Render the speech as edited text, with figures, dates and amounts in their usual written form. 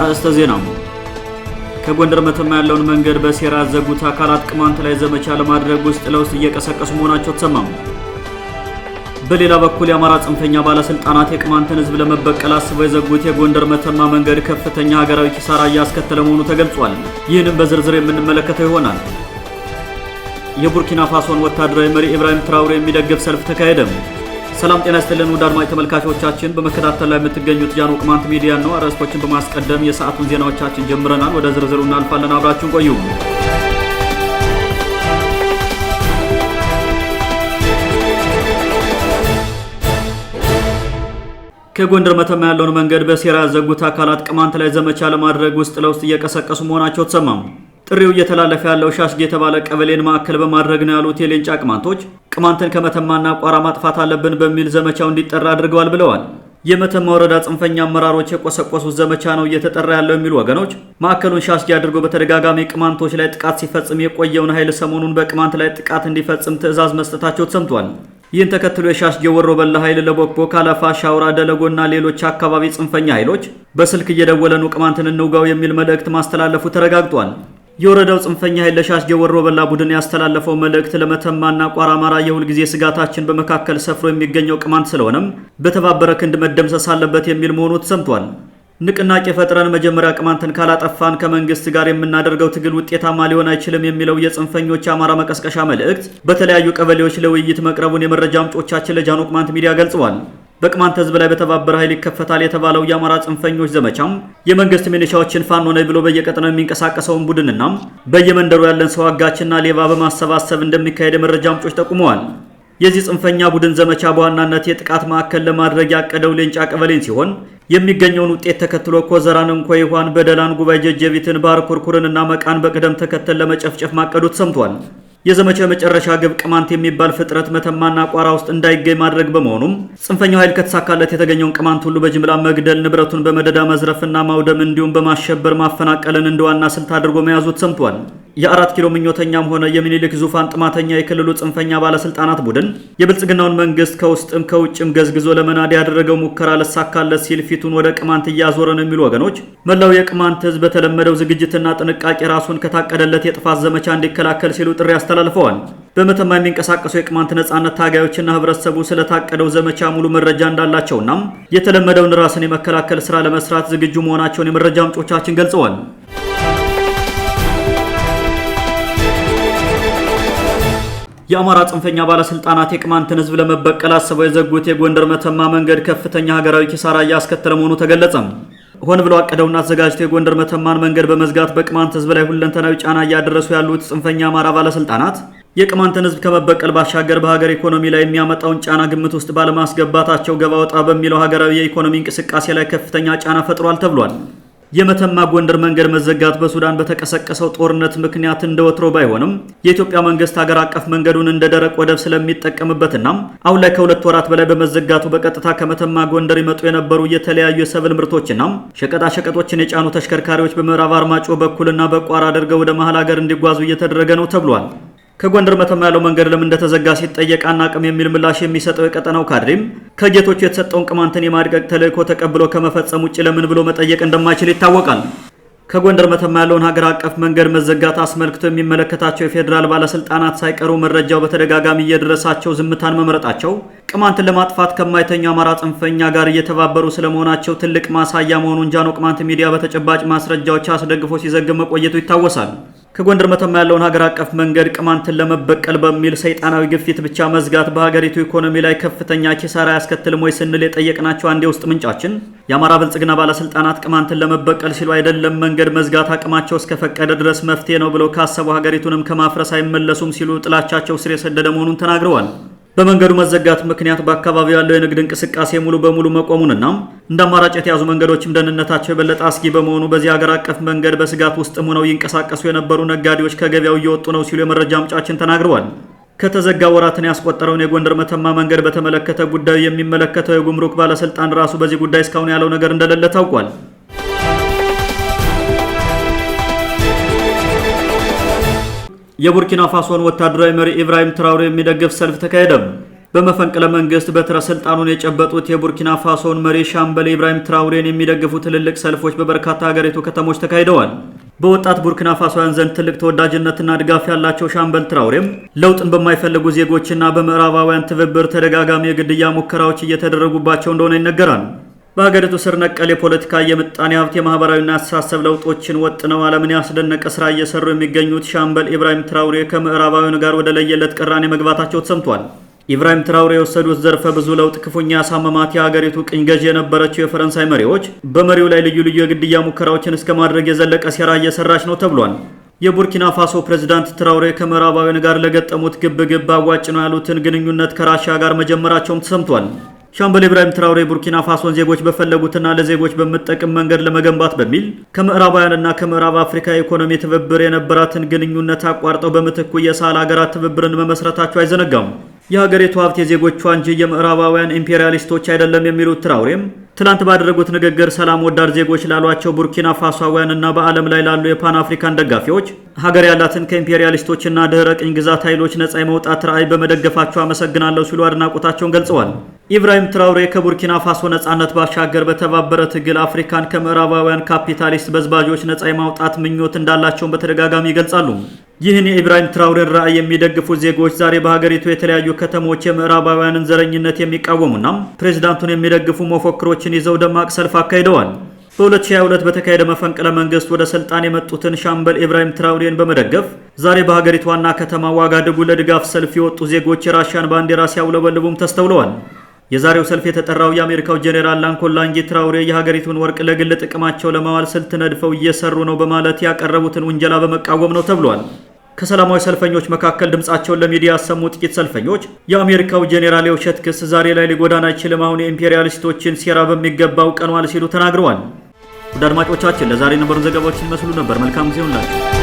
አርዕስተ ዜና ከጎንደር መተማ ያለውን መንገድ በሴራ ዘጉት አካላት ቅማንት ላይ ዘመቻ ለማድረግ ውስጥ ለውስጥ እየቀሰቀሱ መሆናቸው ተሰማም። በሌላ በኩል የአማራ ጽንፈኛ ባለስልጣናት የቅማንትን ህዝብ ለመበቀል አስበው የዘጉት የጎንደር መተማ መንገድ ከፍተኛ ሀገራዊ ኪሳራ እያስከተለ መሆኑ ተገልጿል። ይህንን በዝርዝር የምንመለከተው ይሆናል። የቡርኪና ፋሶን ወታደራዊ መሪ ኢብራሂም ትራውሬ የሚደግፍ ሰልፍ ተካሄደ። ሰላም ጤና ይስጥልን ውድ አድማጭ ተመልካቾቻችን፣ በመከታተል ላይ የምትገኙት ጃኖ ቅማንት ሚዲያ ነው። አርዕስቶችን በማስቀደም የሰዓቱን ዜናዎቻችን ጀምረናል። ወደ ዝርዝሩ እናልፋለን። አብራችሁን ቆዩ። ከጎንደር መተማ ያለውን መንገድ በሴራ ያዘጉት አካላት ቅማንት ላይ ዘመቻ ለማድረግ ውስጥ ለውስጥ እየቀሰቀሱ መሆናቸው ተሰማም። ጥሪው እየተላለፈ ያለው ሻሽጌ የተባለ ቀበሌን ማዕከል በማድረግ ነው ያሉት የሌንጫ ቅማንቶች ቅማንትን ከመተማና ቋራ ማጥፋት አለብን በሚል ዘመቻው እንዲጠራ አድርገዋል ብለዋል። የመተማ ወረዳ ጽንፈኛ አመራሮች የቆሰቆሱት ዘመቻ ነው እየተጠራ ያለው የሚሉ ወገኖች ማዕከሉን ሻሽጌ አድርጎ በተደጋጋሚ ቅማንቶች ላይ ጥቃት ሲፈጽም የቆየውን ኃይል ሰሞኑን በቅማንት ላይ ጥቃት እንዲፈጽም ትዕዛዝ መስጠታቸው ተሰምቷል። ይህን ተከትሎ የሻሽጌ ወሮ በላ ኃይል ለቦክቦክ፣ አለፋ፣ ሻውራ፣ ደለጎና ሌሎች አካባቢ ጽንፈኛ ኃይሎች በስልክ እየደወለኑ ቅማንትን እንውጋው የሚል መልእክት ማስተላለፉ ተረጋግጧል። የወረዳው ጽንፈኛ ኃይል ለሻሽጌ ወሮ በላ ቡድን ያስተላለፈው መልእክት ለመተማና ቋራ አማራ የሁል ጊዜ ስጋታችን በመካከል ሰፍሮ የሚገኘው ቅማንት ስለሆነም በተባበረ ክንድ መደምሰስ አለበት የሚል መሆኑ ተሰምቷል። ንቅናቄ ፈጥረን መጀመሪያ ቅማንትን ካላጠፋን ከመንግስት ጋር የምናደርገው ትግል ውጤታማ ሊሆን አይችልም የሚለው የጽንፈኞች አማራ መቀስቀሻ መልእክት በተለያዩ ቀበሌዎች ለውይይት መቅረቡን የመረጃ ምንጮቻችን ለጃኖ ቅማንት ሚዲያ ገልጸዋል። በቅማንት ህዝብ ላይ በተባበረ ኃይል ይከፈታል የተባለው የአማራ ጽንፈኞች ዘመቻም የመንግስት ሚሊሻዎችን ፋኖ ነኝ ብሎ በየቀጠናው የሚንቀሳቀሰውን ቡድንና በየመንደሩ ያለን ሰው አጋችና ሌባ በማሰባሰብ እንደሚካሄድ የመረጃ ምንጮች ጠቁመዋል። የዚህ ጽንፈኛ ቡድን ዘመቻ በዋናነት የጥቃት ማዕከል ለማድረግ ያቀደው ሌንጫ ቀበሌን ሲሆን የሚገኘውን ውጤት ተከትሎ ኮዘራን፣ እንኮይ፣ ኋን፣ በደላን፣ ጉባኤ ጀጀቢትን፣ ባር ኩርኩርንና መቃን በቅደም ተከተል ለመጨፍጨፍ ማቀዱ ተሰምቷል። የዘመቻው የመጨረሻ ግብ ቅማንት የሚባል ፍጥረት መተማና ቋራ ውስጥ እንዳይገኝ ማድረግ በመሆኑም ጽንፈኛው ኃይል ከተሳካለት የተገኘውን ቅማንት ሁሉ በጅምላ መግደል፣ ንብረቱን በመደዳ መዝረፍና ማውደም እንዲሁም በማሸበር ማፈናቀልን እንደ ዋና ስልት አድርጎ መያዙ ተሰምቷል። የ4 ኪሎ ምኞተኛም ሆነ የሚኒሊክ ዙፋን ጥማተኛ የክልሉ ጽንፈኛ ባለስልጣናት ቡድን የብልጽግናውን መንግስት ከውስጥም ከውጭም ገዝግዞ ለመናድ ያደረገው ሙከራ ለሳካለት ሲል ፊቱን ወደ ቅማንት እያዞረ ነው የሚሉ ወገኖች መላው የቅማንት ህዝብ በተለመደው ዝግጅትና ጥንቃቄ ራሱን ከታቀደለት የጥፋት ዘመቻ እንዲከላከል ሲሉ ጥሪ አስተላልፈዋል። በመተማ የሚንቀሳቀሱ የቅማንት ነጻነት ታጋዮችና ህብረተሰቡ ስለታቀደው ዘመቻ ሙሉ መረጃ እንዳላቸውና የተለመደውን ራስን የመከላከል ስራ ለመስራት ዝግጁ መሆናቸውን የመረጃ ምንጮቻችን ገልጸዋል። የአማራ ጽንፈኛ ባለስልጣናት የቅማንትን ህዝብ ለመበቀል አስበው የዘጉት የጎንደር መተማ መንገድ ከፍተኛ ሀገራዊ ኪሳራ እያስከተለ መሆኑ ተገለጸ። ሆን ብለው አቅደውና አዘጋጅተው የጎንደር መተማን መንገድ በመዝጋት በቅማንት ህዝብ ላይ ሁለንተናዊ ጫና እያደረሱ ያሉት ጽንፈኛ አማራ ባለስልጣናት የቅማንትን ህዝብ ከመበቀል ባሻገር በሀገር ኢኮኖሚ ላይ የሚያመጣውን ጫና ግምት ውስጥ ባለማስገባታቸው ገባ ወጣ በሚለው ሀገራዊ የኢኮኖሚ እንቅስቃሴ ላይ ከፍተኛ ጫና ፈጥሯል ተብሏል። የመተማ ጎንደር መንገድ መዘጋት በሱዳን በተቀሰቀሰው ጦርነት ምክንያት እንደወትሮ ባይሆንም የኢትዮጵያ መንግስት ሀገር አቀፍ መንገዱን እንደ ደረቅ ወደብ ስለሚጠቀምበትና አሁን ላይ ከ2 ወራት በላይ በመዘጋቱ በቀጥታ ከመተማ ጎንደር ይመጡ የነበሩ የተለያዩ የሰብል ምርቶችና ሸቀጣ ሸቀጦችን የጫኑ ተሽከርካሪዎች በምዕራብ አርማጮ በኩልና በቋራ አድርገው ወደ መሃል ሀገር እንዲጓዙ እየተደረገ ነው ተብሏል። ከጎንደር መተማ ያለው መንገድ ለምን እንደተዘጋ ሲጠየቅ አናቅም የሚል ምላሽ የሚሰጠው የቀጠናው ካድሬም ከጌቶቹ የተሰጠውን ቅማንትን የማድቀቅ ተልዕኮ ተቀብሎ ከመፈጸም ውጭ ለምን ብሎ መጠየቅ እንደማይችል ይታወቃል። ከጎንደር መተማ ያለውን ሀገር አቀፍ መንገድ መዘጋት አስመልክቶ የሚመለከታቸው የፌዴራል ባለስልጣናት ሳይቀሩ መረጃው በተደጋጋሚ እየደረሳቸው ዝምታን መምረጣቸው ቅማንትን ለማጥፋት ከማይተኛው አማራ ጽንፈኛ ጋር እየተባበሩ ስለመሆናቸው ትልቅ ማሳያ መሆኑን ጃኖ ቅማንት ሚዲያ በተጨባጭ ማስረጃዎች አስደግፎ ሲዘግብ መቆየቱ ይታወሳል። ከጎንደር መተማ ያለውን ሀገር አቀፍ መንገድ ቅማንትን ለመበቀል በሚል ሰይጣናዊ ግፊት ብቻ መዝጋት በሀገሪቱ ኢኮኖሚ ላይ ከፍተኛ ኪሳራ ያስከትልም ወይ ስንል የጠየቅናቸው አንድ የውስጥ ምንጫችን የአማራ ብልጽግና ባለስልጣናት ቅማንትን ለመበቀል ሲሉ አይደለም መንገድ መዝጋት አቅማቸው እስከፈቀደ ድረስ መፍትሄ ነው ብለው ካሰቡ ሀገሪቱንም ከማፍረስ አይመለሱም ሲሉ ጥላቻቸው ስር የሰደደ መሆኑን ተናግረዋል። በመንገዱ መዘጋት ምክንያት በአካባቢው ያለው የንግድ እንቅስቃሴ ሙሉ በሙሉ መቆሙንና እንደ አማራጭ የተያዙ መንገዶችም ደህንነታቸው የበለጠ አስጊ በመሆኑ በዚህ ሀገር አቀፍ መንገድ በስጋት ውስጥ ሆነው ይንቀሳቀሱ የነበሩ ነጋዴዎች ከገበያው እየወጡ ነው ሲሉ የመረጃ ምንጫችን ተናግረዋል። ከተዘጋ ወራትን ያስቆጠረውን የጎንደር መተማ መንገድ በተመለከተ ጉዳዩ የሚመለከተው የጉምሩክ ባለስልጣን ራሱ በዚህ ጉዳይ እስካሁን ያለው ነገር እንደሌለ ታውቋል። የቡርኪና ፋሶን ወታደራዊ መሪ ኢብራሂም ትራውሬ የሚደግፍ ሰልፍ ተካሄደ። በመፈንቅለ መንግስት በትረ ስልጣኑን የጨበጡት የቡርኪና ፋሶን መሪ ሻምበል ኢብራሂም ትራውሬን የሚደግፉ ትልልቅ ሰልፎች በበርካታ ሀገሪቱ ከተሞች ተካሂደዋል። በወጣት ቡርኪና ፋሶውያን ዘንድ ትልቅ ተወዳጅነትና ድጋፍ ያላቸው ሻምበል ትራውሬም ለውጥን በማይፈልጉ ዜጎችና በምዕራባውያን ትብብር ተደጋጋሚ የግድያ ሙከራዎች እየተደረጉባቸው እንደሆነ ይነገራል። በሀገሪቱ ስር ነቀል የፖለቲካ፣ የምጣኔ ሀብት፣ የማህበራዊና አስተሳሰብ ለውጦችን ወጥነው ዓለምን ያስደነቀ ስራ እየሰሩ የሚገኙት ሻምበል ኢብራሂም ትራውሬ ከምዕራባውያን ጋር ወደ ለየለት ቅራኔ መግባታቸው ተሰምቷል። ኢብራሂም ትራውሬ የወሰዱት ዘርፈ ብዙ ለውጥ ክፉኛ ያሳመማት የሀገሪቱ ቅኝ ገዢ የነበረችው የፈረንሳይ መሪዎች በመሪው ላይ ልዩ ልዩ የግድያ ሙከራዎችን እስከ ማድረግ የዘለቀ ሴራ እየሰራች ነው ተብሏል። የቡርኪና ፋሶ ፕሬዝዳንት ትራውሬ ከምዕራባውያን ጋር ለገጠሙት ግብ አዋጭ ነው ያሉትን ግንኙነት ከራሽያ ጋር መጀመራቸውም ተሰምቷል። ሻምበል ኢብራሂም ትራውሬ ቡርኪና ፋሶን ዜጎች በፈለጉትና ለዜጎች በመጠቀም መንገድ ለመገንባት በሚል ከምዕራባውያንና ከምዕራብ አፍሪካ የኢኮኖሚ ትብብር የነበራትን ግንኙነት አቋርጠው በምትኩ የሳህል ሀገራት ትብብርን መመስረታቸው አይዘነጋም። የሀገሪቱ ሀብት የዜጎቿ እንጂ የምዕራባውያን ኢምፔሪያሊስቶች አይደለም የሚሉት ትራውሬም ትላንት ባደረጉት ንግግር ሰላም ወዳድ ዜጎች ላሏቸው ቡርኪና ፋሶውያንና በዓለም ላይ ላሉ የፓን አፍሪካን ደጋፊዎች ሀገር ያላትን ከኢምፔሪያሊስቶችና ድህረ ቅኝ ግዛት ኃይሎች ነጻ የመውጣት ራዕይ በመደገፋቸው አመሰግናለሁ ሲሉ አድናቆታቸውን ገልጸዋል። ኢብራሂም ትራውሬ ከቡርኪና ፋሶ ነጻነት ባሻገር በተባበረ ትግል አፍሪካን ከምዕራባውያን ካፒታሊስት በዝባዦች ነጻ የማውጣት ምኞት እንዳላቸውን በተደጋጋሚ ይገልጻሉ። ይህን የኢብራሂም ትራውሬን ራዕይ የሚደግፉ ዜጎች ዛሬ በሀገሪቱ የተለያዩ ከተሞች የምዕራባውያንን ዘረኝነት የሚቃወሙና ፕሬዝዳንቱን የሚደግፉ መፈክሮችን ይዘው ደማቅ ሰልፍ አካሂደዋል። በ2022 በተካሄደ መፈንቅለ መንግስት ወደ ስልጣን የመጡትን ሻምበል ኢብራሂም ትራውሬን በመደገፍ ዛሬ በሀገሪቱ ዋና ከተማ ዋጋዱጉ ለድጋፍ ሰልፍ የወጡ ዜጎች የራሽያን ባንዲራ ሲያውለበልቡም ተስተውለዋል። የዛሬው ሰልፍ የተጠራው የአሜሪካው ጄኔራል ላንኮላንጊ ትራውሬ የሀገሪቱን ወርቅ ለግል ጥቅማቸው ለማዋል ስልት ነድፈው እየሰሩ ነው በማለት ያቀረቡትን ውንጀላ በመቃወም ነው ተብሏል። ከሰላማዊ ሰልፈኞች መካከል ድምጻቸውን ለሚዲያ ያሰሙ ጥቂት ሰልፈኞች የአሜሪካው ጄኔራል የውሸት ክስ ዛሬ ላይ ሊጎዳን አይችልም፣ አሁን የኢምፔሪያሊስቶችን ሴራ በሚገባው ቀኗል ሲሉ ተናግረዋል። ውድ አድማጮቻችን ለዛሬ የነበሩን ዘገባዎች ይመስሉ ነበር። መልካም ጊዜ ይሁንላችሁ።